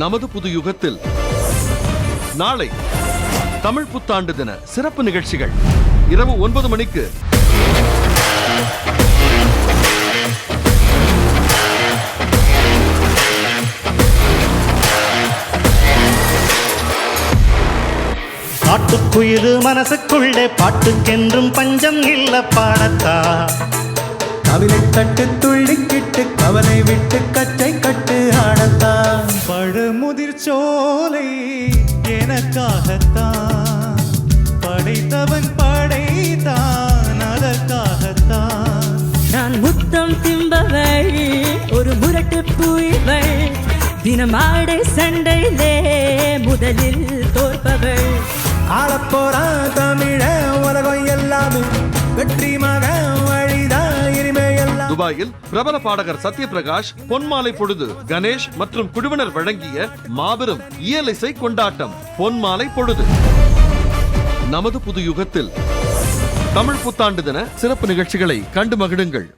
நமது புது யுகத்தில் நாளை தமிழ் புத்தாண்டு தின சிறப்பு நிகழ்ச்சிகள் இரவு 9 மணிக்கு. பாட்டுக்குயிலு மனசுக்குள்ளே பாட்டுக்கென்றும் பஞ்சம் இல்ல பாடத்தா. கவிலை தட்டு துள்ளிக்கிட்டு கவலை விட்டு கச்சை கட்டு ஆடத்தா. பழமுதிர் சோலை எனக்காகத்தான், படைத்தவன் படைத்தான் அதற்காகத்தான். நான் முத்தம் திம்பவள் ஒரு முரட்டு பூய்வள், தினமாடை சண்டையிலே முதலில் தோற்பவள். ஆளப்போறா தமிழ உலகம் எல்லாமே வெற்றி மக வழிதான் இனிமே எல்லாம். துபாயில் பிரபல பாடகர் சத்யபிரகாஷ் பொன்மாலை பொழுது கணேஷ் மற்றும் குழுவினர் வழங்கிய மாபெரும் இயலிசை கொண்டாட்டம் பொன்மாலை பொழுது. நமது புது யுகத்தில் தமிழ் புத்தாண்டு தின சிறப்பு நிகழ்ச்சிகளை கண்டு மகிழுங்கள்.